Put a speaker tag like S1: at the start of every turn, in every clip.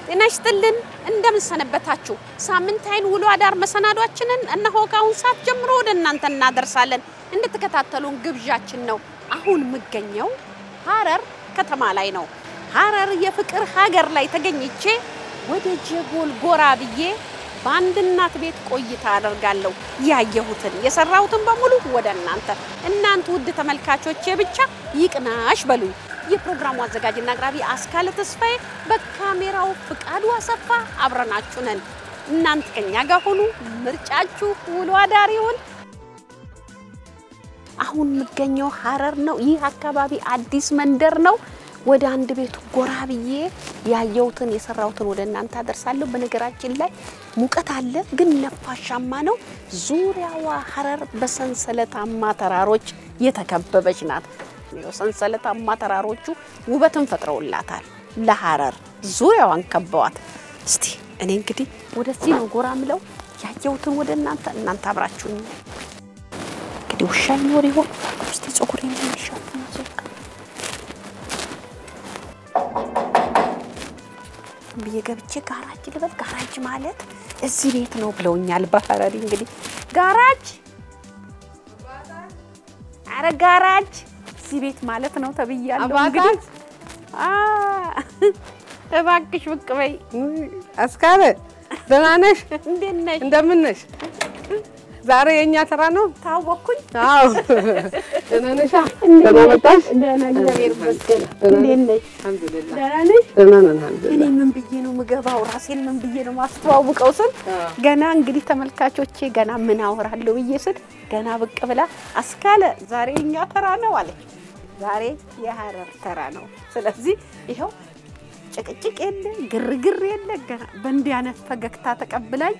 S1: ጤና ይስጥልን እንደምን ሰነበታችሁ ሳምንታይን ውሎ አዳር መሰናዷችንን እነሆ ካሁን ሰዓት ጀምሮ ወደ እናንተ እናደርሳለን እንድትከታተሉን ግብዣችን ነው አሁን መገኘው ሐረር ከተማ ላይ ነው ሐረር የፍቅር ሀገር ላይ ተገኝቼ ወደ ጀጎል ጎራ ብዬ ባንድ እናት ቤት ቆይታ አደርጋለሁ ያየሁትን የሰራሁትን በሙሉ ወደ እናንተ ውድ ተመልካቾቼ ብቻ ይቅናሽ በሉኝ የፕሮግራሙ አዘጋጅና አቅራቢ አስካለ ተስፋዬ በካሜራው ፍቃዱ አሰፋ አብረናችሁ ነን እናንተ ከኛ ጋር ሆኑ ምርጫችሁ ውሎ አዳሪውን አሁን መገኘው ሐረር ነው ይህ አካባቢ አዲስ መንደር ነው ወደ አንድ ቤት ጎራ ብዬ ያየሁትን የሰራሁትን ወደ እናንተ አደርሳለሁ በነገራችን ላይ ሙቀት አለ ግን ነፋሻማ ነው ዙሪያዋ ሐረር በሰንሰለታማ ተራሮች የተከበበች ናት ሰንሰለታማ ተራሮቹ ውበትን ፈጥረውላታል ለሐረር ዙሪያዋን ከበዋት እስቲ እኔ እንግዲህ ወደዚህ ነው ጎራ ምለው ያየሁትን ወደ እናንተ አብራችሁኝ እንግዲህ ውሻ ይኖር ይሆን እስቲ ጾጉሬን ልሽፍን በየገብቼ ጋራጅ ልበል ጋራጅ ማለት እዚህ ቤት ነው ብለውኛል በሐረር እንግዲህ ጋራጅ አረ ጋራጅ እዚህ ቤት ማለት ነው ተብያለሁ እንግዲህ እባክሽ ብቅ በይ
S2: አስካለ ደህና ነሽ
S1: እንዴት ነሽ
S2: እንደምን ነሽ ዛሬ የኛ ተራ ነው
S1: ታወኩኝ
S2: አዎ ደህና ነሽ ደህና መጣሽ
S1: ደህና እግዚአብሔር ይመስገን እንዴት ነሽ
S2: አልሐምዱሊላህ
S1: ደህና ነሽ
S2: ደህና ነን አልሐምዱሊላህ
S1: እኔ ምን ብዬ ነው ምገባው ራሴን ምን ብዬ ነው ማስተዋወቀው ስል ገና እንግዲህ ተመልካቾቼ ገና ምን አወራለሁ ብዬ ስል ገና ብቅ ብላ አስካለ ዛሬ የኛ ተራ ነው አለች ዛሬ የሐረር ተራ ነው ስለዚህ ይሄው ጭቅጭቅ የለ ግርግር የለ ገና በእንዲህ አይነት ፈገግታ ተቀብላኝ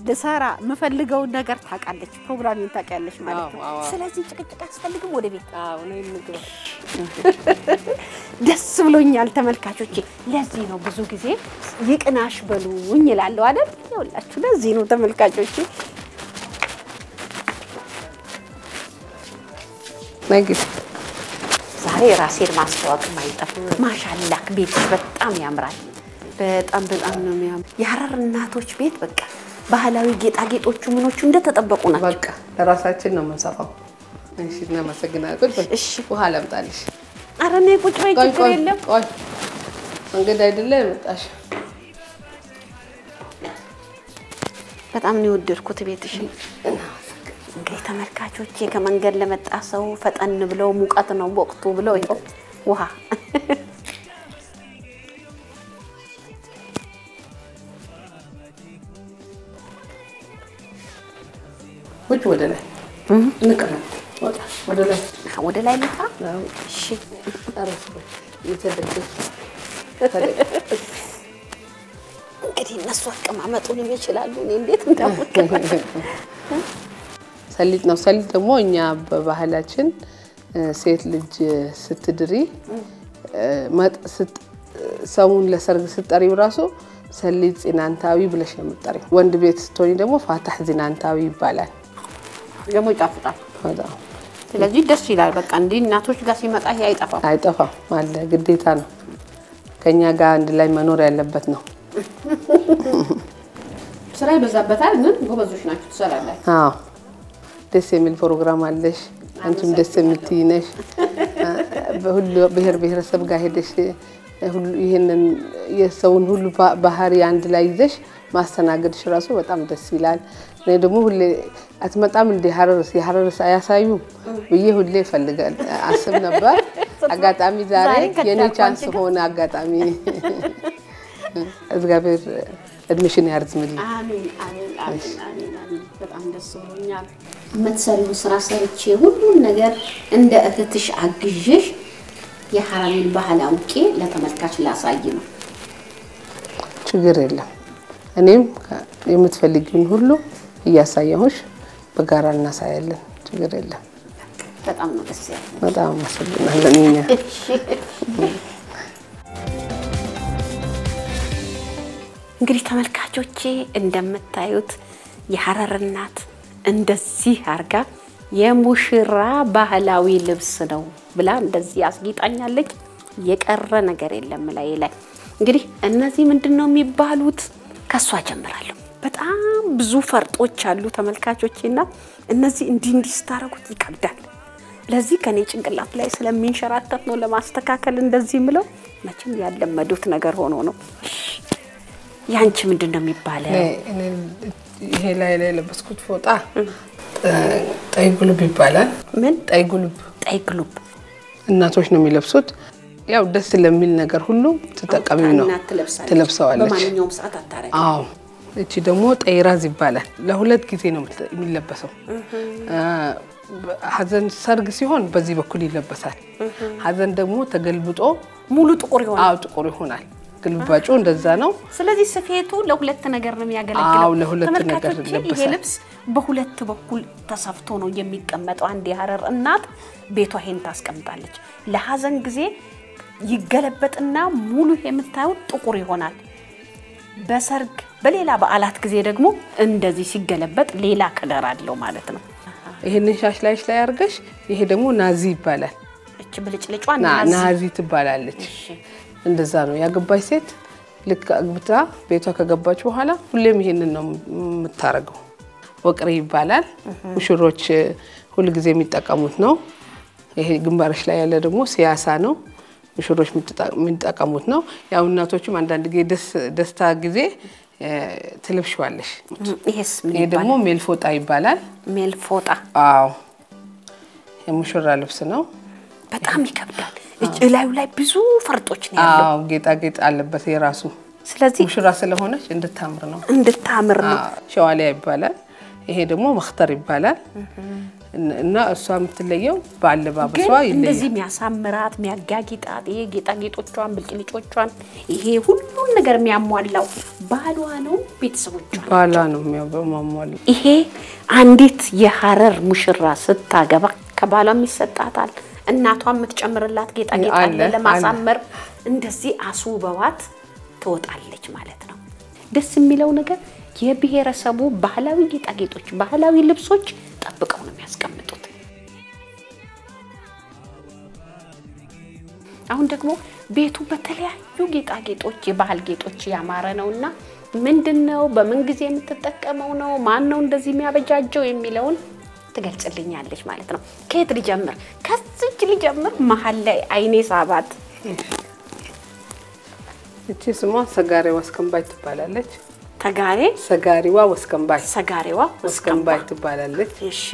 S1: ለሰራ መፈልገው ነገር ታቃለች ፕሮግራሚን ታቃለች ማለት ነው ስለዚህ ጭቅጭቅ አስፈልግም ወደ ቤት
S2: አዎ ነው እንግባ
S1: ደስ ብሎኛል ተመልካቾቼ ለዚህ ነው ብዙ ጊዜ ይቅናሽ በሉኝ ይላልው አይደል ይውላችሁ ለዚህ ነው ተመልካቾቼ
S2: ነግስ
S1: ዛሬ ራሴን ማስተዋወቅ ማይጠፍ ማሻአላህ ቤት በጣም ያምራል በጣም ነው የሚያምር የሐረር እናቶች ቤት በቃ ባህላዊ ጌጣጌጦቹ ምኖቹ እንደተጠበቁ ናቸው
S2: በቃ ለራሳችን ነው መንሳፋው እሺ እናመሰግናለን እሺ ውሃ ለምጣልሽ
S1: አረኔ ቁጭ በይ ችግር የለም
S2: ቆይ እንግዲህ አይደለም መጣሽ
S1: በጣም ነው ወደድኩት ቤትሽ እንግዲህ ተመልካቾቼ ከመንገድ ለመጣ ሰው ፈጠን ብለው ሙቀት ነው ወቅቱ ብለው ይሄው ውሃ
S2: ወጭ ወደ ላይ እንቀመጥ ወደ ላይ ልፋ
S1: እሺ
S2: አረፍ የተደገፈ
S1: እንግዲህ እነሱ አቀማመጡን ይችላሉ እኔ እንዴት እንደምቀመጥ
S2: ሰሊጥ ነው ሰሊጥ ደግሞ እኛ በባህላችን ሴት ልጅ ስትድሪ ሰውን ለሰርግ ስትጠሪው ራሱ ሰሊጥ ዚናንታዊ ብለሽ ነው የምትጠሪው ወንድ ቤት ስትሆኒ ደግሞ ፋታህ ዚናንታዊ ይባላል
S1: ደግሞ ይጣፍጣል
S2: ወዳው
S1: ስለዚህ ደስ ይላል በቃ እንዴ እናቶች ጋር ሲመጣ ይሄ
S2: አይጠፋም አለ ግዴታ ነው ከኛ ጋር አንድ ላይ መኖር ያለበት ነው
S1: ስራ ይበዛበታል ግን ጎበዞች ናችሁ ትሰራላችሁ
S2: አዎ ደስ የሚል ፕሮግራም አለሽ አንቺም ደስ የምትይነሽ በሁሉ ብሔረሰብ ጋር ሄደሽ ሁሉ ይሄንን የሰውን ሁሉ ባህሪ አንድ ላይ ይዘሽ ማስተናገድሽ ራሱ በጣም ደስ ይላል እኔ ደግሞ ሁሌ አትመጣም እንደ ሐረር ያሳዩ ብዬ ሁሌ ፈልጋል አስብ ነበር አጋጣሚ ዛሬ የኔ ቻንስ ሆነ አጋጣሚ እግዚአብሔር እድሜሽን ያርዝምልኝ
S1: አሜን አሜን አሜን በጣም ደስ ብሎኛል መትሰሪው ስራ ሰርቼ ሁሉ ነገር እንደ እህትሽ አግዤሽ የሐረርን ባህል አውቄ ለተመልካች ላሳይ ነው
S2: ችግር የለም እኔም የምትፈልጊውን ሁሉ እያሳየሁሽ በጋራ እናሳያለን ችግር የለም
S1: በጣም ነው ደስ ያለኝ
S2: በጣም አመሰግናለሁ እኛ
S1: እንግዲህ ተመልካቾቼ እንደምታዩት የሐረር እናት እንደዚህ አርጋ የሙሽራ ባህላዊ ልብስ ነው ብላ እንደዚህ አስጊጣኛለች የቀረ ነገር የለም ላይ እንግዲህ እነዚህ ምንድነው የሚባሉት ከሷ ጀምራለሁ በጣም ብዙ ፈርጦች አሉ ተመልካቾቼና እነዚህ እንዲህ ስታረጉት ይከብዳል ለዚህ ከኔ ጭንቅላት ላይ ስለሚንሸራተት ነው ለማስተካከል እንደዚህ ምለው መቼም ያለመዱት ነገር ሆኖ ነው ያንቺ ምንድነው የሚባለው
S2: ይሄ ላይ ለበስኩት ፎጣ ጣይጉሉብ ይባላል
S1: ምን
S2: ጣይጉሉብ እናቶች ነው የሚለብሱት ያው ደስ ለሚል ነገር ሁሉ ተጠቃሚው ነው ትለብሳለች
S1: በማንኛውም ሰዓት አታረግ
S2: አዎ እቺ ደግሞ ጣይራዝ ይባላል ለሁለት ጊዜ ነው የሚለበሰው ሐዘን ሰርግ ሲሆን በዚህ በኩል ይለበሳል ሐዘን ደግሞ ተገልብጦ
S1: ሙሉ ጥቁር ይሆናል
S2: አዎ ጥቁር ይሆናል ግልባጩ እንደዛ ነው
S1: ስለዚህ ስፌቱ ለሁለት ነገር ነው የሚያገለግለው
S2: አዎ ለሁለት ነገር ይለበሳል
S1: ይሄ ልብስ በሁለት በኩል ተሰፍቶ ነው የሚቀመጠው አንድ የሐረር እናት ቤቷ ሄን ታስቀምጣለች ለሐዘን ጊዜ ይገለበጥና ሙሉ የምታዩት ጥቁር ይሆናል በሰርግ በሌላ በዓላት ጊዜ ደግሞ እንደዚህ ሲገለበጥ ሌላ ከለር አለው ማለት ነው
S2: ይሄንን ሻሽ ላይ አርገሽ ይሄ ደግሞ ናዚ ይባላል
S1: እቺ ብልጭልጯ
S2: ናዚ ትባላለች እንደዛ ነው ያገባች ሴት ልክ አግብታ ቤቷ ከገባች በኋላ ሁሌም ይሄንን ነው የምታረገው ወቅሪ ይባላል ሙሽሮች ሁሉ ጊዜ የሚጠቀሙት ነው ይሄ ግንባርሽ ላይ ያለ ደግሞ ሲያሳ ነው ሙሽሮች የሚጠቀሙት ነው ያው እናቶችም አንዳንድ ጊዜ ደስታ ጊዜ ትለብሽዋለሽ
S1: ይሄስ ምን
S2: ይሄ ደግሞ ሜልፎጣ ይባላል
S1: ሜልፎጣ
S2: አዎ የሙሽራ ልብስ ነው
S1: በጣም ይከብዳል እላዩ ላይ ብዙ ፈርጦች ነው ያለው
S2: አዎ ጌጣጌጥ አለበት የራሱ
S1: ስለዚህ
S2: ሙሽራ ስለሆነች እንድታምር ነው ሸዋሊያ ይባላል ይሄ ደግሞ መختር ይባላል እና እሷ የምትለየው ባለባበሷ ይለያል
S1: እንደዚህ የሚያሳምራት የሚያጋጊጣት ይሄ ጌጣጌጦቿን ብልጭልጮቿን ይሄ ሁሉ ነገር የሚያሟላው ባሏ ነው ቤተሰቦቿ
S2: ባሏ ነው የሚያሟላው
S1: ይሄ አንዲት የሐረር ሙሽራ ስታገባ ከባሏም ይሰጣታል እናቷም የምትጨምርላት ጌጣጌጥ አለ ለማሳመር እንደዚህ አስውበዋት ትወጣለች ማለት ነው ደስ የሚለው ነገር የብሔረሰቡ ባህላዊ ጌጣጌጦች ባህላዊ ልብሶች ተጠብቀው ነው የሚያስቀምጡት አሁን ደግሞ ቤቱ በተለያዩ ጌጣጌጦች የባህል ጌጦች ያማረ ነውና ምንድነው በምን ጊዜ የምትጠቀመው ነው ማን ነው እንደዚህ የሚያበጃጀው የሚለውን ትገልጽልኛለች ማለት ነው ከየት ልጀምር ከዚህ ልጀምር መሐል ላይ አይኔ ሳባት
S2: እቺ ስሟ ሰጋሪዋ ወስከምባይ ትባላለች ሰጋሪዋ ወስከምባይ ትባላለች
S1: እሺ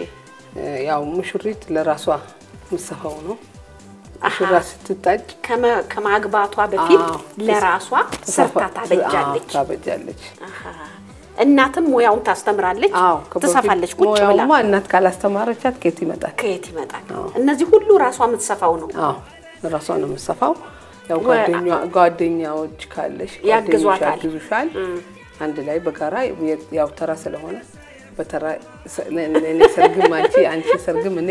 S2: ያው ሙሽሪት ለራሷ ምሰፋው ነው ሙሽራ ስትጣጭ
S1: ከማግባቷ በፊት ለራሷ ሰርታ ታበጃለች እናትም ሙያውን ታስተምራለች ተሰፋለች ቁጭ ብላ
S2: ሙያውማ እናት ካላስተማረቻት ከየት ይመጣል
S1: እነዚህ ሁሉ ራሷ የምትሰፋው ነው
S2: ራሷ ነው የምትሰፋው ያው ጓደኛዎች ካለሽ ያግዙሻል አንድ ላይ በጋራ ያው ተራ ስለሆነ በተራ እኔ ሰርግም አንቺ ሰርግም እኔ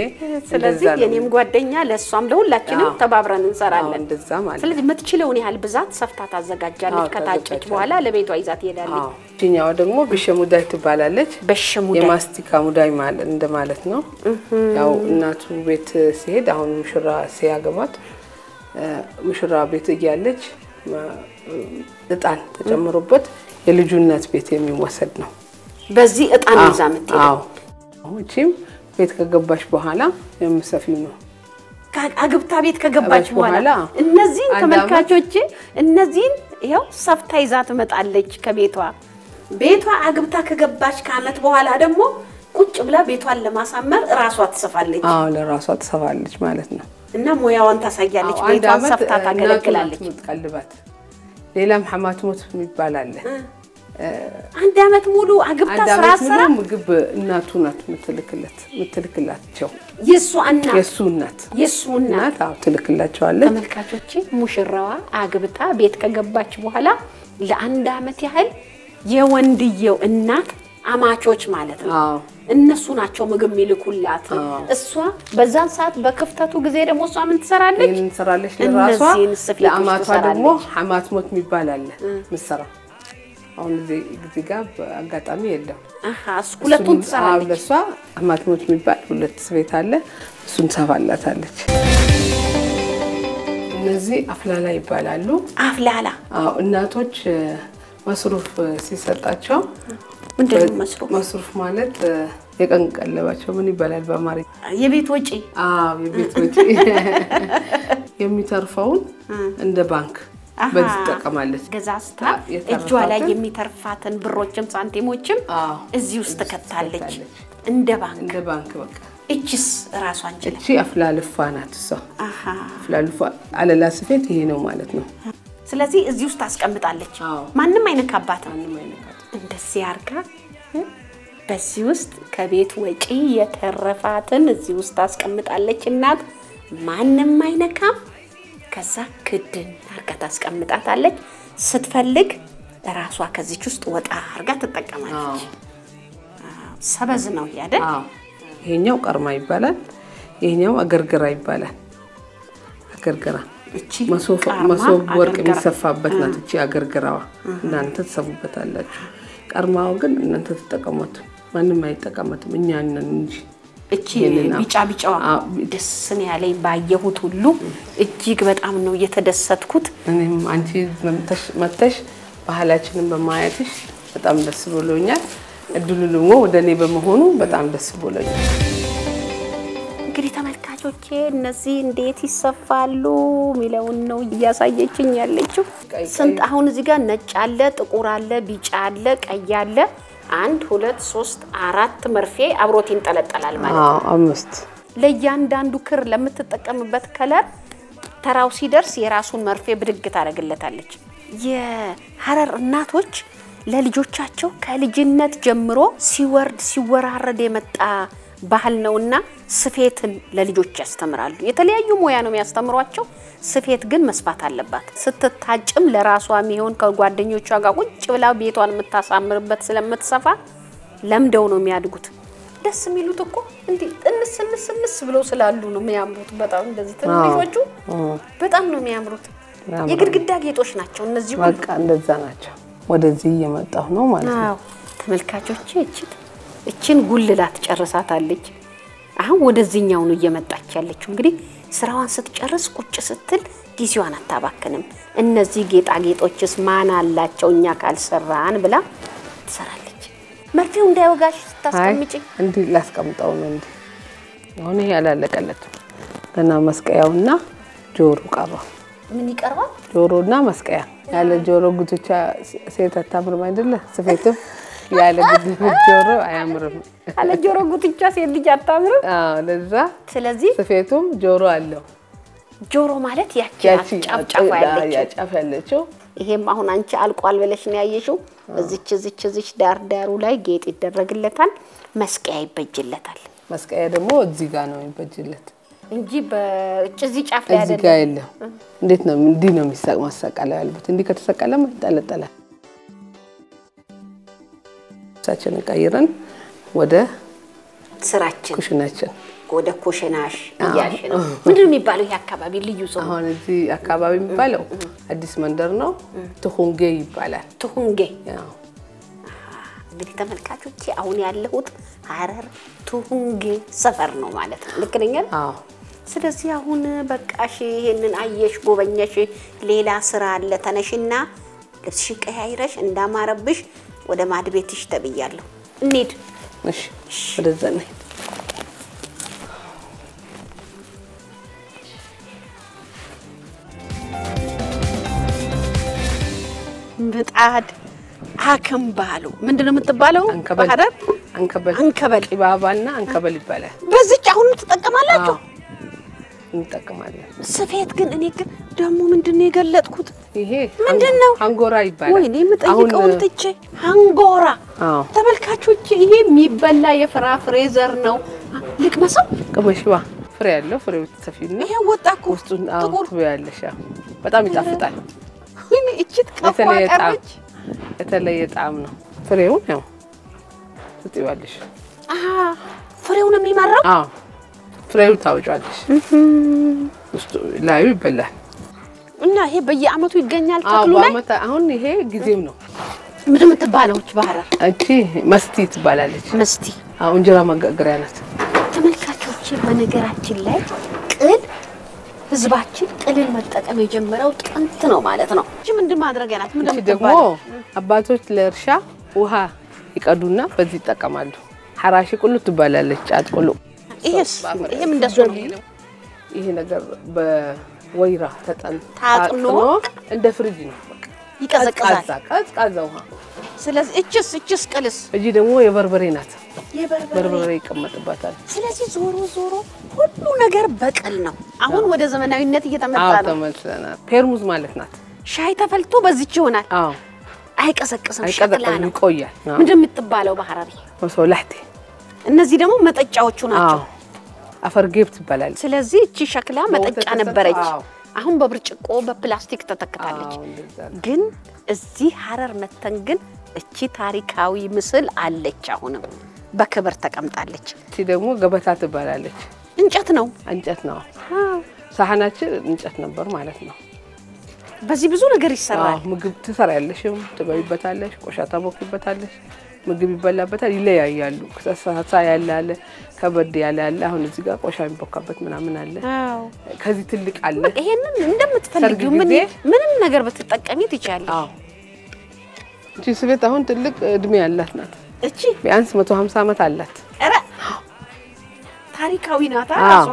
S1: ስለዚህ የኔም ጓደኛ ለሷም ለሁላችንም ተባብረን እንሰራለን
S2: እንደዛ ማለት
S1: ስለዚህ መትችለውን ያህል ብዛት ሰፍታ ታዘጋጃለች ከታጨች በኋላ ለቤቷ ይዛት ይሄዳለች
S2: እኛው ደግሞ በሸሙዳይ ትባላለች የማስቲካ ሙዳይ ማለት እንደማለት ነው ያው እናቱ ቤት ሲሄድ አሁን ሙሽራ ሲያገባት ሙሽራ ቤት እያለች እጣን ተጨምሮበት የልጁነት ቤት የሚወሰድ ነው
S1: በዚህ እጣን ይዛምት
S2: አዎ እቺም ቤት ከገባሽ በኋላ የምሰፊው ነው
S1: አግብታ ቤት ከገባች በኋላ እነዚህ ተመልካቾቼ እነዚህ ይሄው ሰፍታ ይዛት መጣለች ከቤቷ አግብታ ከገባች ከአመት በኋላ ደግሞ ቁጭ ብላ ቤቷን ለማሳመር ራሷ ትሰፋለች
S2: አዎ ለራሷ ትሰፋለች ማለት ነው
S1: እና ሙያዋን ታሳያለች ቤቷን ሰፍታ ታገለግላለች
S2: ምትቀልባት ሌላም ሐማትሞት የሚባል አለ
S1: አንድ አመት ሙሉ አግብታ ስራ
S2: ምግብ እናቱ ናት ምትልክላቸው የሱ እናት አዎ ትልክላቸዋለች
S1: ተመልካቾቼ ሙሽራዋ አግብታ ቤት ከገባች በኋላ ለአንድ አመት ያህል የወንድየው እናት አማቾች ማለት ነው እነሱ ናቸው ምግብ የሚልኩላት እሷ በዛን ሰዓት በክፍተቱ ጊዜ ደግሞ እሷ ምን ትሰራለች
S2: ለራሷ ለአማቷ ደግሞ ሐማትሞት የሚባል አለ ምሰራ አሁን እዚህ ጋር አጋጣሚ የለም
S1: ሁለቱን ትሰራለች
S2: ለሷ ሐማትሞት የሚባል ሁለት ስቤት አለ እሱን ትሰፋላታለች እነዚህ አፍላላ ይባላሉ
S1: አፍላላ
S2: አዎ እናቶች መስሩፍ ሲሰጣቸው
S1: ምንድነው መስሩፍ
S2: መስሩፍ ማለት የቀን ቀለባቸው ምን ይባላል በአማርኛ
S1: የቤት ወጪ
S2: አዎ የቤት ወጪ የሚተርፈውን እንደ ባንክ በዚህ ተቀማለች
S1: ገዛስታ እጇ ላይ የሚተርፋትን ብሮችም ሳንቲሞችም እዚህ ውስጥ ከተታለች እንደ ባንክ በቃ እቺስ ራሷን ጀለ
S2: እቺ አፍላልፋ ናት እሷ አፍላልፋ አለላ ስፌት ይሄ ነው ማለት ነው
S1: ስለዚህ እዚህ ውስጥ አስቀምጣለች ማንንም አይነካባትም እንደዚህ አርጋ በዚህ ውስጥ ከቤት ወጪ የተረፋትን እዚህ ውስጥ አስቀምጣለች እናት ማንንም አይነካም ከዛ ክድን አርጋ ታስቀምጣታለች ስትፈልግ ራሷ ከዚች ውስጥ ወጣ አርጋ ተጠቀማለች ሰበዝ ነው ያደ
S2: ይሄኛው ቀርማ ይባላል ይሄኛው አገርገራ ይባላል አገርገራ እቺ መሶብ ወርቅ የሚሰፋበት ናት እቺ አገርገራዋ እናንተ ተሰቡበታላችሁ ቀርማው ግን እናንተ ተጠቀሙት ማንንም አይጠቀማትም እኛ ነን እንጂ እቺ ቢጫዋ ደስን ያለኝ ባየሁት ሁሉ እጅግ በጣም ነው የተደሰትኩት እኔም አንቺ መተሽ ባህላችንን በማየትሽ በጣም ደስ ብሎኛል እድሉ ደግሞ ወደኔ በመሆኑ በጣም ደስ ብሎኛል እንግዲህ ተመልካቾቼ እነዚህ እንዴት ይሰፋሉ ሚለውን ነው ያሳየችኝ ያለችው ስንት አሁን እዚህ ጋር ነጭ አለ ጥቁር አለ ቢጫ አለ ቀይ አለ 1 2 3 4 መርፌ አብሮት ይንጠለጠላል ማለት ነው አምስት ለያንዳንዱ ክር ለምትጠቀምበት ከለር ተራው ሲደርስ የራሱን መርፌ ብድግ ታረግለታለች የሐረር እናቶች ለልጆቻቸው ከልጅነት ጀምሮ ሲወራረድ የመጣ ባህል ነውና ስፌትን ለልጆች ያስተምራሉ የተለያዩ ሙያ ነው የሚያስተምሯቸው ስፌት ግን መስፋት አለባት ስትታጭም ለራሷ የሚሆን ከጓደኞቿ ጋር ቁጭ ብላ ቤቷን የምታሳምርበት ስለምትሰፋ ለምደው ነው የሚያድጉት ደስ የሚሉት እኮ እንዴ እንስንስ ብለው ስላሉ ነው የሚያምሩት በጣም እንደዚህ ትንሾቹ በጣም ነው የሚያምሩት የግድግዳ ጌጦች ናቸው እነዚህ በቃ እንደዛ ናቸው ወደዚህ እየመጣሁ ነው ማለት ነው
S1: ተመልካቾቼ እቺን ጉልላት ጨርሳታለች አሁን ወደዚህኛው ነው እየመጣች ያለችው እንግዲህ ስራዋን ስትጨርስ ቁጭ ስትል ጊዜዋን አታባከንም እነዚህ ጌጣጌጦችስ ማን አላቸው እኛ ካልሰራን ብላ ትሰራለች መርፌው እንዳይወጋሽ ታስቀምጪ
S2: እንዴ ላስቀምጣው ነው እንዴ አሁን ያላለቀለት ገና መስቀያውና ጆሮ ቀራ
S1: ምን ይቀርባል
S2: ጆሮና መስቀያ ያለ ጆሮ ጉትቻ ሴት አታምርም አይደለ ስፌትም ያለ ጆሮ አያምርም
S1: ያለ ጆሮ ጉትቻ ሴት ልጅ አታምርም
S2: ለዛ
S1: ስለዚህ
S2: ስፌቱም ጆሮ አለው ጆሮ ማለት ያቺ ጫፍ ያለችው
S1: ይሄም አሁን አንቺ አልቋል ብለሽ ነው ያየሽው እዚች ዳሩ ላይ ጌጥ ይደረግለታል መስቀያ ይበጅለታል
S2: መስቀያ ደግሞ እዚህ ጋር ነው ይበጅለት
S1: እንጂ በጭዚ ጫፍ ላይ አይደለም
S2: እዚህ ጋር የለም እንዴት ነው እንዲ ነው ማሰቀለው ያለበት እንዲ ከተሰቀለም ይጣለጣላል ሳችን ቀይረን ወደ
S1: ስራችን
S2: ኩሽናችን
S1: ወደ ኩሽናሽ ያሽ ነው ምንድነው የሚባለው ይሄ አካባቢ ልዩ ሰው
S2: አሁን እዚህ አካባቢ የሚባለው አዲስ መንደር ነው ትሁንጌ ይባላል
S1: ትሁንጌ ያው እንግዲህ ተመልካቾቼ አሁን ያለሁት ሐረር ትሁንጌ ሰፈር ነው ማለት ነው ልክ ነኝ
S2: አዎ
S1: ስለዚህ አሁን በቃሽ ይሄንን አየሽ ጎበኘሽ ሌላ ስራ አለ ተነሽና ልብስሽ ቀያይረሽ እንዳማረብሽ ወደ ማድቤትሽ ተብያለሁ እንሂድ
S2: እሺ ወደዛ ነኝ
S1: ምጣድ አከምባሉ ምንድነው የምትባለው በሐረር አንከበል
S2: ኢባባና አንከበል ይባላል
S1: በዚች አሁን ተጠቀማላችሁ
S2: እንጠቀማለን
S1: ስፌት ግን እኔ ግን ደሞ ምንድነው የገለጥኩት
S2: ይሄ
S1: ምንድነው
S2: አንጎራ ይባላል
S1: ወይኔ ምጠይቀው ትቼ አንጎራ ተመልካቾች ይሄ የሚበላ የፍራፍሬ ዘር ነው ልቅመሰው
S2: ቅመሽዋ ፍሬ ያለው ፍሬው ተሰፊና
S1: ይሄ ወጣኩ
S2: ውስጡን ጥቁር ያለሽ በጣም ይጣፍጣል
S1: ወይኔ እቺት ቀፋቀረች
S2: የተለየ ጣዕም ነው ፍሬው ነው ትጥይዋለሽ
S1: ፍሬው ነው የሚመራው
S2: ፍሬው ታውጫለሽ ውስጡ ላይ ይበላል
S1: እና ይሄ በየአመቱ ይገኛል ተክሉ ላይ
S2: አሁን ይሄ ጊዜው ነው
S1: ምንም ተባለውች በሐረር
S2: እቺ መስቲ ትባላለች
S1: መስቲ
S2: እንጀራ መጋገሪያ ናት
S1: ተመልካቾች በነገራችን ላይ ቅል ህዝባችን ቅልን መጠቀም የጀመረው ጥንት ነው ማለት ነው። እቺ ምንድን ማድረግ ያላት ምንድን
S2: ደግሞ አባቶች ለእርሻ ውሃ ይቀዱና በዚህ ይጠቀማሉ። ሐራሺ ቁሉ ትባላለች። ጫት ቁሉ
S1: ይሄም እንደሱ ነው።
S2: ይሄ ነገር በወይራ ታጥኖ እንደ ፍሪጅ ነው
S1: ይቀዘቅዛል።
S2: ቀዝቃዛ ውሃ።
S1: ስለዚህ እቺስ ቅልስ
S2: እጂ ደግሞ የበርበሬ ናት። በርበሬ ይቀመጥባታል።
S1: ስለዚህ ዞሮ ሁሉ ነገር በቅል ነው። አሁን ወደ ዘመናዊነት እየተመጣ ነው።
S2: ተመልሰናል። ፔርሙዝ ማለት ናት።
S1: ሻይ ተፈልቶ በዚች ይሆናል። አይቀዘቅስም። ሸክላ ነው
S2: ይቆያል።
S1: ምንድን የምትባለው በሐራሪ
S2: ወሶላህቲ።
S1: እነዚህ ደግሞ መጠጫዎቹ ናቸው።
S2: አፈርጌብ ትባላለች።
S1: ስለዚህ እቺ ሸክላ መጠጫ ነበረች። አሁን በብርጭቆ በፕላስቲክ ተተክታለች። ግን እዚህ ሐረር መተን ግን እቺ ታሪካዊ ምስል አለች። አሁንም በክብር ተቀምጣለች።
S2: እቺ ደግሞ ገበታ ትባላለች።
S1: እንጨት ነው።
S2: ሳህናችን እንጨት ነበር ማለት ነው።
S1: በዚህ ብዙ ነገር ይሰራል።
S2: ምግብ ትሰራለሽም፣ ትበይበታለሽ፣ ቆሻ ታቦክበታለሽ፣ ምግብ ይበላበታል። ይለያያሉ። ከሳሳ ያለ ከበድ ያለ አሁን እዚህ ጋር ቆሻ የሚቦካበት ምናምን አለ። ከዚህ ትልቅ አለ።
S1: ይሄንን እንደምትፈልጊው ምንም ነገር በተጠቀሚ ትቻለሽ።
S2: እቺ ስቤት አሁን ትልቅ እድሜ ያላት ናት።
S1: እቺ
S2: ቢያንስ 150 ዓመት አላት።
S1: ታሪካዊ ናት። አራሷ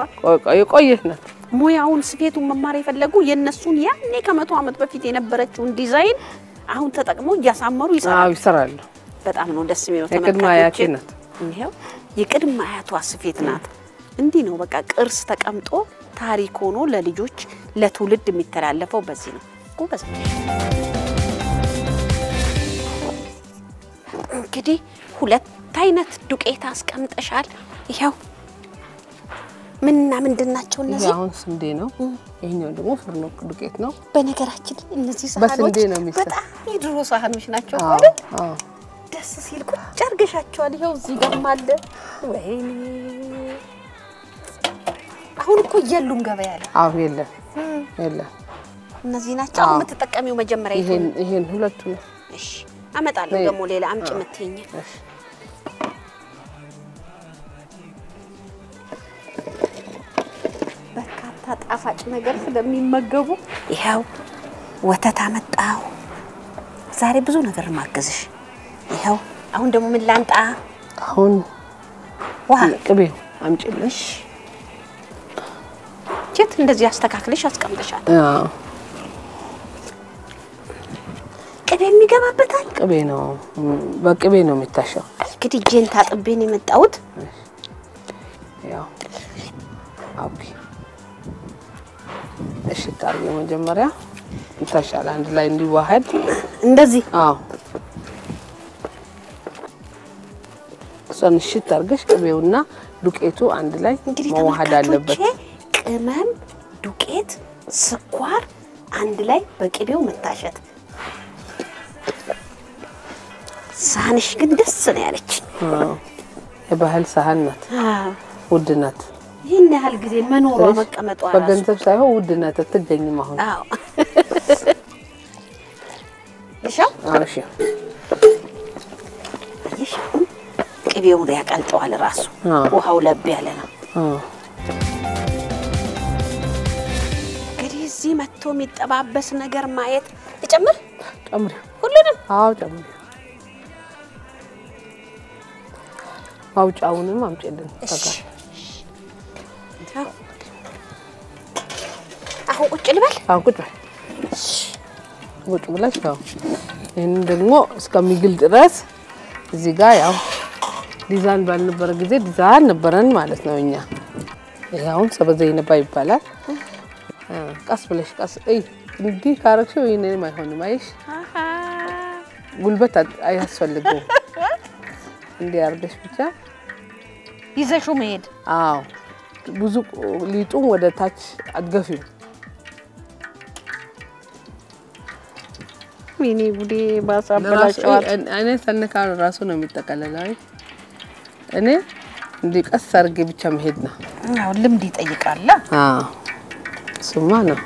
S2: የቆየች ናት።
S1: ሙያውን ስፌቱን መማር የፈለጉ የነሱን ያኔ ከ100 ዓመት በፊት የነበረችውን ዲዛይን አሁን ተጠቅመው ያሳመሩ
S2: ይሰራሉ።
S1: በጣም ነው ደስ የሚለው።
S2: የቅድመ አያቴ ናት።
S1: ይሄው የቅድመ አያቷ ስፌት ናት። እንዲህ ነው በቃ ቅርስ ተቀምጦ ታሪክ ሆኖ ለልጆች ለትውልድ የሚተላለፈው በዚህ ነው። ጎበዝ እንግዲህ ሁለት አይነት ዱቄት አስቀምጠሻል። ይሄው ምንና ምንድናቸው እነዚህ?
S2: አሁን ስንዴ ነው። ይሄኛው ደግሞ ፍርኖ ዱቄት ነው።
S1: በነገራችን እነዚህ ሳህኖች በጣም የድሮ ሳህኖች ናቸው አይደል? ደስ ሲል ቁጭ አድርገሻቸዋል። ይሄው እዚህ ጋርም አለ። ወይኔ አሁን እኮ የሉም ገበያ ላይ።
S2: የለም።
S1: እነዚህ ናቸው አሁን የምትጠቀሚው መጀመሪያ
S2: ይሄን ሁለቱ ነው።
S1: እሺ አመጣለሁ ደግሞ ሌላ አምጪ የምትይኝ። በርካታ ጣፋጭ ነገር ስለሚመገቡ ይሄው ወተት አመጣው። ዛሬ ብዙ ነገር ማገዝሽ። ይሄው አሁን ደግሞ ምን ላንጣ?
S2: አሁን ቅቤው አምጪልሽ።
S1: ቼት እንደዚህ አስተካክለሽ አስቀምጠሻል። ቅቤ የሚገባበታል።
S2: ቅቤ ነው በቅቤ ነው የሚታሸው።
S1: እንግዲህ ጄን ታጥቤ ነው የመጣሁት።
S2: ያው ኦኬ እሺ ታርጉ መጀመሪያ ይታሻል አንድ ላይ እንዲዋሃድ
S1: እንደዚህ።
S2: ሰንሽ ታርገሽ ቅቤውና ዱቄቱ አንድ ላይ መዋሃድ አለበት።
S1: ቅመም፣ ዱቄት፣ ስኳር አንድ ላይ በቅቤው መታሸት። ሳህንሽ ግን ደስ ነው ያለች።
S2: የባህል ሳህን ናት። ውድ ናት።
S1: ይሄን ያህል ጊዜ መኖሯ መቀመጧ
S2: በገንዘብ ሳይሆን ውድ ናት። አትገኝም አሁን።
S1: እሺ
S2: እሺ
S1: ቅቤውን ያቀልጠዋል ራሱ። ውሃው ለብ ያለ ነው። እንግዲህ እዚህ መጥቶ የሚጠባበስ ነገር ማየት ጨምሪ ሁሉንም።
S2: ጨምሪ። ማውጫውንም አምጪልን ተጋ።
S1: አሁን ቁጭ ልበል።
S2: ቁጭ ብለሽ ነው። ይሄን ደግሞ እስከሚግል ድረስ እዚህ ጋር ያው ዲዛይን ባልነበረ ጊዜ ዲዛይን ነበረን ማለት ነው እኛ። ይሄውን ሰበዘይነባ ይባላል። ቀስ ብለሽ ቀስ እንዲህ ካረግሽው ይሄንን አይሆንም። አይሽ ጉልበት አያስፈልገው። እንዲህ አርገሽ ብቻ
S1: ይዘሽው መሄድ።
S2: ብዙ ሊጡም ወደ ታች አትገፊው።
S1: ሚኒ ጉዲ ባሳበላሽው
S2: እኔ ሰነካው ራሱ ነው የሚጠቀለለው። እኔ እንዲህ ቀስ አርጌ ብቻ መሄድ ነው።
S1: ልምድ ይጠይቃል።
S2: ሱማ ነው።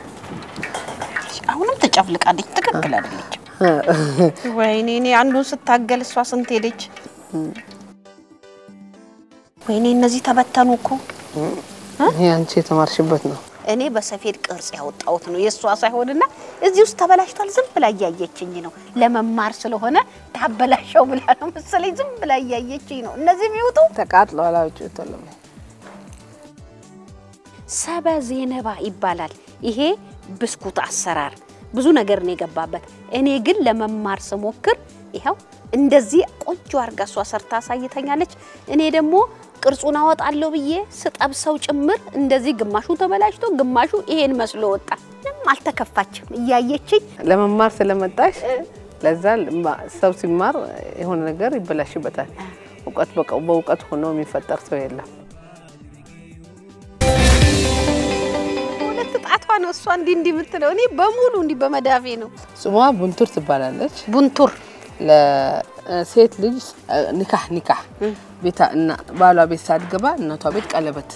S1: አሁንም ተጨፍልቃለች። ትክክል አይደለች። ወይኔ እኔ አንዱን ስታገል እሷ ስንት ሄደች። ወይኔ እነዚህ ተበተኑ እኮ።
S2: ይሄ አንቺ የተማርሽበት ነው።
S1: እኔ በሰፌድ ቅርጽ ያወጣሁት ነው የሷ ሳይሆንና እዚህ ውስጥ ተበላሽቷል ዝም ብላ ያያየችኝ ነው ለመማር ስለሆነ ታበላሽው ብላ ነው መሰለኝ ዝም ብላ ያያየችኝ ነው እነዚህ የሚወጡ
S2: ተቃጥሎ አላውጭተለም
S1: ሰበ ዜነባ ይባላል ይሄ ብስኩት አሰራር ብዙ ነገር ነው የገባበት እኔ ግን ለመማር ስሞክር ይሄው እንደዚህ ቆንጆ አርጋ ሷ ሰርታ ሳይተኛለች እኔ ደግሞ ቅርጹን አወጣለሁ ብዬ ስጠብሰው ጭምር እንደዚህ ግማሹ ተበላሽቶ ግማሹ ይሄን መስሎ ወጣ አልተከፋችም ያያየችኝ
S2: ለመማር ስለመጣሽ ለዛ ሰው ሲማር የሆነ ነገር ይበላሽበታል ወቀት በውቀት ሆኖ የሚፈጠር ሰው የለም
S1: ጣቷ ነው እሷ እንዲ ምትለው እኔ በሙሉ እንዲ በመዳፌ ነው
S2: ስሟ ቡንቱር ትባላለች
S1: ቡንቱር
S2: ለሴት ልጅ ኒካህ ቤታ እና ባሏ ቤት ሳትገባ እናቷ ቤት ቀለበት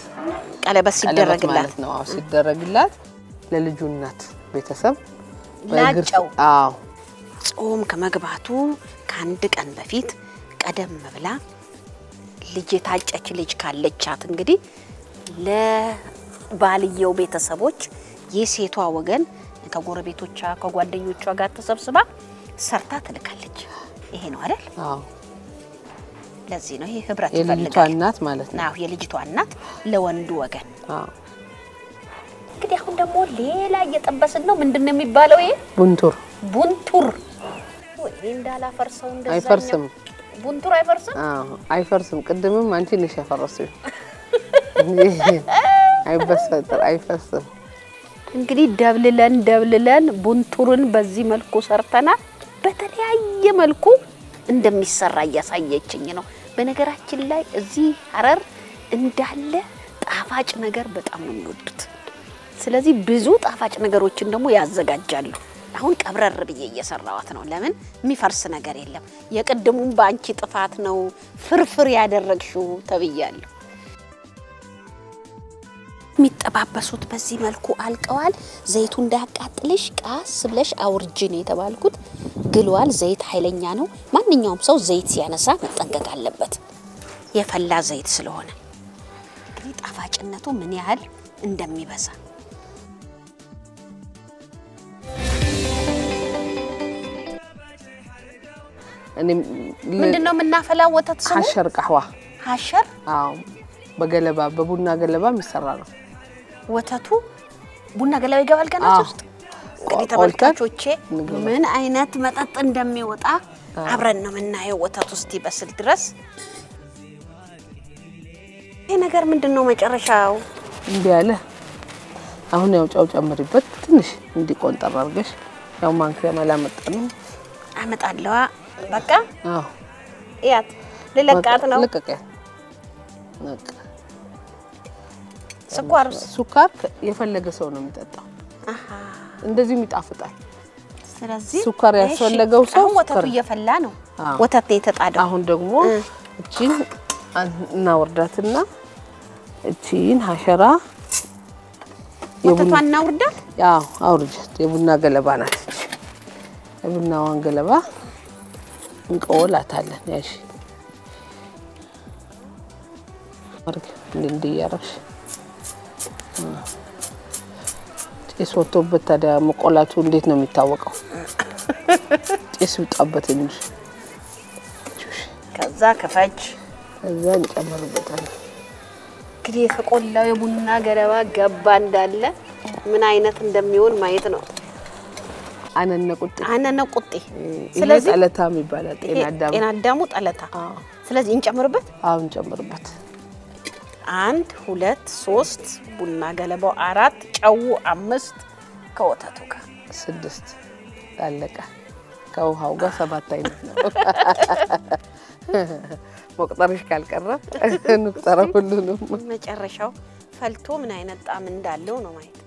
S2: ሲደረግላት ነው ሲደረግላት ለልጁ እናት ቤተሰብ
S1: ናጨው
S2: አዎ
S1: ጾም ከመግባቱ ከአንድ ቀን በፊት ቀደም ብላ ልጅ ታጨች ልጅ ካለቻት እንግዲህ ለባልየው ቤተሰቦች የሴቷ ወገን ከጎረቤቶቿ ከጓደኞቿ ጋር ተሰብስባ ሰርታ ትልካለች ይሄ ነው አይደል
S2: አዎ
S1: ለዚህ ነው ይሄ ህብረት
S2: ይፈልጋል የልጅቷ እናት ማለት ነው
S1: አዎ የልጅቷ እናት ለወንዱ ወገን
S2: አዎ
S1: እንግዲህ አሁን ደግሞ ሌላ እየጠበስን ነው ምንድነው የሚባለው ይሄ ቡንቱር ወይ እንዳላፈርሰው እንደዛ
S2: አይፈርስም
S1: ቡንቱር አይፈርስም
S2: አዎ አይፈርስም ቅድምም አንቺ ነሽ ያፈረሰው አይበሰጥር አይፈርስም
S1: እንግዲህ ደብልለን ቡንቱርን በዚህ መልኩ ሰርተናል በተለያየ መልኩ እንደሚሰራ ያሳየችኝ ነው በነገራችን ላይ እዚህ ሐረር እንዳለ ጣፋጭ ነገር በጣም ነው የሚወዱት ስለዚህ ብዙ ጣፋጭ ነገሮችን ደግሞ ያዘጋጃሉ አሁን ቀብረር ብዬ እየሰራዋት ነው ለምን የሚፈርስ ነገር የለም የቀደሙን ባንቺ ጥፋት ነው ፍርፍር ያደረግሽው ተብያለሁ ሚጠባበሱት በዚህ መልኩ አልቀዋል ዘይቱ እንዳያቃጥልሽ ቃስ ብለሽ አውርጂን የተባልኩት ግሏል ዘይት ኃይለኛ ነው ማንኛውም ሰው ዘይት ሲያነሳ መጠንቀቅ አለበት የፈላ ዘይት ስለሆነ እንግዲህ ጣፋጭነቱ ምን ያህል እንደሚበዛ
S2: እኔ
S1: ምንድነው ምናፈላው ወተት ስሙ
S2: ሐሸር ቀህዋ
S1: ሐሸር
S2: አዎ በገለባ በቡና ገለባ የሚሰራ ነው
S1: ወተቱ ቡና ገለባ ይገባል ገናች ውስጥ እንግዲህ ተመልካቾቼ ምን አይነት መጠጥ እንደሚወጣ አብረን ነው ምናየው ወተቱ ውስጥ ይበስል ድረስ ይሄ ነገር ምንድነው መጨረሻው
S2: እንዲያለ አሁን ያው ጫው ጨምሪበት ትንሽ እንዲቆንጠር አርገሽ ያው ማንኪያ ማላመጣነው
S1: አመጣለዋ በቃ
S2: አዎ
S1: ያት ለለቃት ነው
S2: ለቀቀ
S1: ስኳር
S2: የፈለገ ሰው ነው የሚጠጣው አሃ እንደዚህ ይጣፍጣል
S1: ስለዚህ
S2: ስኳር ያስፈልገው ሰው
S1: ወተቱ እየፈላ ነው ወተት የተጣደው
S2: አሁን ደግሞ እቺን እናወርዳትና እቺን ሐሸራ
S1: ወተቷን እናወርዳት
S2: ያው አውርጃት የቡና ገለባ ናት የቡናዋን ገለባ እንቆላታለን ያሺ አርግ እንዲያረሽ እሶቶበት ታዲያ መቆላቱ እንዴት ነው የሚታወቀው ጤስ ውጣበት እንጂ
S1: ከዛ ከፈጅ
S2: ከዛ እንጨምርበታለን
S1: እንግዲህ የተቆላው የቡና ገለባ ገባ እንዳለ ምን አይነት እንደሚሆን ማየት ነው አነነቁጤ
S2: ስለዚህ ጠለታም ይባላል
S1: ጤና አዳሙ ጠለታ ስለዚህ እንጨምርበት
S2: አሁን እንጨምርበት
S1: 1 2 3 ቡና ገለባው 4 ጨው 5 ከወተቱ ጋር
S2: 6 ታለቀ ከውሃው ጋር 7 አይነት ነው ወቅጠርሽ ካልቀረ ንቁጠራ ሁሉንም
S1: መጨረሻው ፈልቶ ምን አይነት ጣም እንዳለው ነው ማለት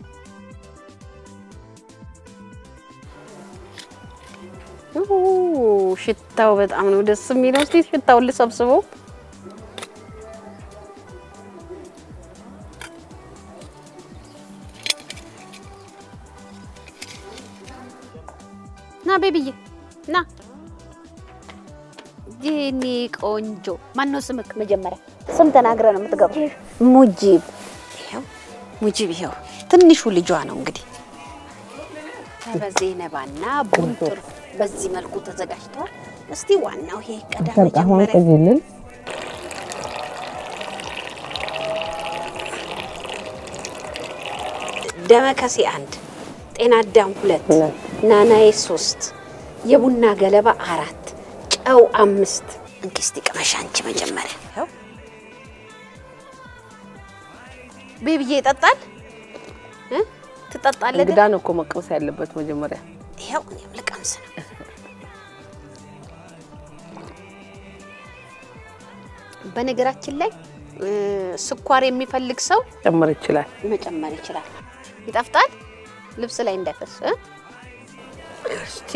S1: ሽታው በጣም ነው ደስ የሚለው እስቲ ሽታው ልሰብስበው ና ቤቢዬ ና ጄኒ ቆንጆ ማነው ስምክ መጀመሪያ ስም ተናግረ ነው የምትገባው ሙጂብ ይሄው ትንሹ ልጇ ነው እንግዲህ በዜነባና ቡንጥር በዚህ መልኩ ተዘጋጅቷል እስቲ ዋናው ይሄ ቀዳም ጀመረ ደመከሴ 1 ጤና አዳም 2 ናናዬ 3 የቡና ገለባ 4 ጨው 5 እንግስቲ ቀመሻንቺ መጀመሪያ ያው ቤቢዬ ይጠጣል ትጠጣለህ
S2: እንግዳ ነው እኮ መቅመስ ያለበት መጀመሪያ
S1: ይሄው ልቀምስ ነው በነገራችን ላይ ስኳር የሚፈልግ ሰው መጨመር ይችላል ይጣፍጣል ልብስ ላይ እንዳይፈስ እስቲ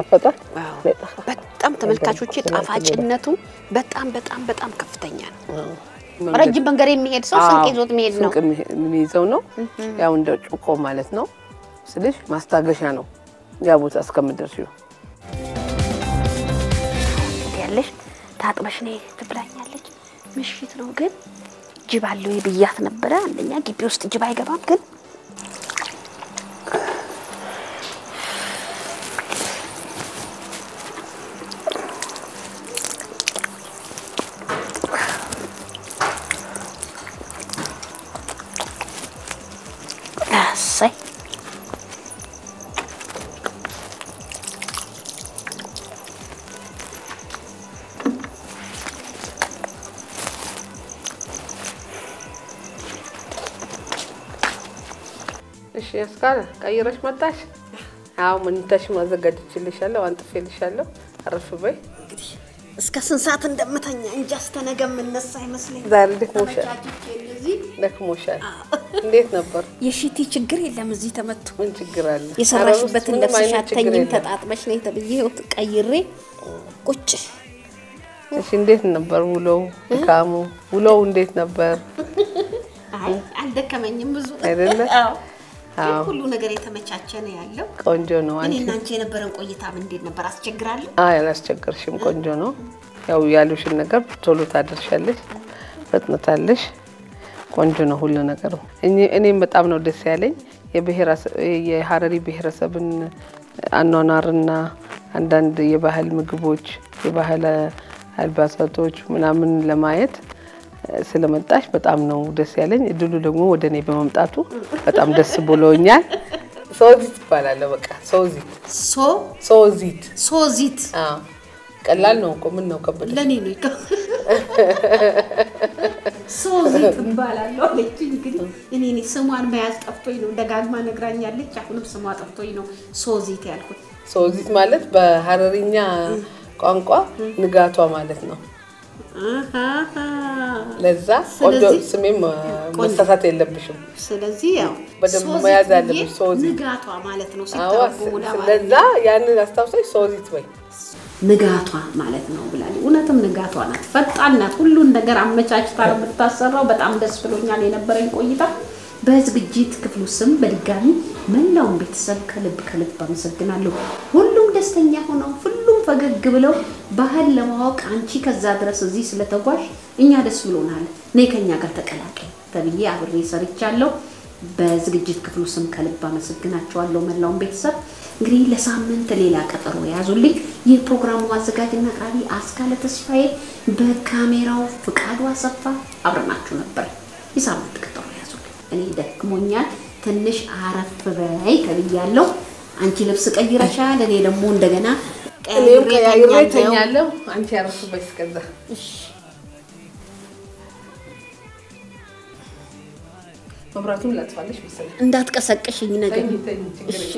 S2: አፈጣ
S1: በጣም ተመልካቾች ጣፋጭነቱ በጣም ከፍተኛ ነው ረጅም መንገድ የሚሄድ ሰው ስንቅ ይዞት የሚሄድ ነው
S2: ስንቅ የሚይዘው ነው ያው እንደ ጩቆ ማለት ነው ስለዚህ ማስታገሻ ነው ያ ቦታ እስከምደርሺው
S1: ያለሽ ታጥበሽ ነይ ትብላኛለች ምሽት ነው ግን ጅብ አለው ይብያት ነበር አንደኛ ግቢ ውስጥ ጅብ አይገባም ግን sai
S2: እሺ ያስካለ ቀይረሽ መጣሽ አው ምን ተሽ ማዘጋጅልሻለሁ አንጥፌልሻለሁ አረፍ በይ
S1: እንግዲህ እስከ ስንት ሰዓት እንደምተኛ እንጂ አስተነገም እነሳ አይመስልኝ
S2: ዛሬ ደክሞሻል እንዴት ነበር
S1: የሽቲ ችግር የለም እዚህ ተመቱ
S2: ምን ችግር አለ
S1: የሰራሽበትን ለፍሻተኝም ተጣጥመሽ ነው ተብዬው ቀይሬ ቁጭ
S2: እሺ እንዴት ነበር ውሎው እንዴት ነበር
S1: አይ አልደከመኝም ብዙ
S2: አይደለ
S1: አዎ ሁሉ ነገር የተመቻቸ ነው ያለው
S2: ቆንጆ ነው
S1: አንቺ እኔና አንቺ የነበረን ቆይታ እንዴት ነበር አስቸግራለሁ
S2: አይ አላስቸገርሽም ቆንጆ ነው ያው ያሉሽን ነገር ቶሎ ታደርሻለሽ ፈጥነታለሽ ቆንጆ ነው ሁሉ ነገር እኔም በጣም ነው ደስ ያለኝ የሐረሪ ብሔረሰብን አኗኗርና አንዳንድ የባህል ምግቦች የባህል አልባሳቶች ምናምን ለማየት ስለመጣሽ በጣም ነው ደስ ያለኝ እድሉ ደግሞ ወደኔ በመምጣቱ በጣም ደስ ብሎኛል ሶዚት ይባላል በቃ ሶዚት ቀላል ነው እኮ ምን ነው ከበደ
S1: ለኔ ነው ሶዚት ይባላል ለቺ እንግዲህ እኔ ስሟን መያዝ ጠፍቶኝ ነው ደጋግማ ነግራኛለች አሁንም ስሟ ጠፍቶኝ ነው ሶዚት ያልኩት
S2: ሶዚት ማለት በሐረሪኛ ቋንቋ ንጋቷ ማለት ነው ለዛ ቆንጆ ስሜም መስተታት የለብሽም
S1: ስለዚህ ያው
S2: በደንብ መያዝ ያለብሽ ሶዚት
S1: ንጋቷ ማለት ነው ሲተረጉሙ
S2: ለዛ ያንን አስተዋውሰሽ ሶዚት ወይ
S1: ንጋቷ ማለት ነው ብላለች እውነትም ንጋቷ ናት ፈጣን ናት ሁሉን ነገር አመቻችታ የምታሰራው በጣም ደስ ብሎኛል የነበረኝ ቆይታ በዝግጅት ክፍሉ ስም በድጋሚ መላውን ቤተሰብ ከልብ አመሰግናለሁ ሁሉም ደስተኛ ሆነው ሁሉም ፈገግ ብለው ባህል ለማወቅ አንቺ ከዛ ድረስ እዚህ ስለተጓዥ እኛ ደስ ብሎናል ነይ ከኛ ጋር ተቀላቀይ ተብዬ አብሬ ሰርቻለሁ በዝግጅት ክፍሉ ስም ከልብ አመሰግናቸዋለሁ መላውን ቤተሰብ እንግዲህ ለሳምንት ሌላ ቀጠሮ ያዙልኝ የፕሮግራሙ አዘጋጅና አቅራቢ አስካለ ተስፋዬ በካሜራው ፍቃዱ አሰፋ አብረናችሁ ነበር የሳምንት ቀጠሮ ያዙልኝ እኔ ደክሞኛል ትንሽ አረፍ በይ ተብያለሁ አንቺ ልብስ ቀይረሻል እኔ ደግሞ እንደገና
S2: ቀይሬኛለሁ አንቺ አረፍ በይ እስከዛ እሺ መብራቱን ላጥፋልሽ መሰለኝ
S1: እንዳትቀሰቅሽኝ ነገር
S2: እሺ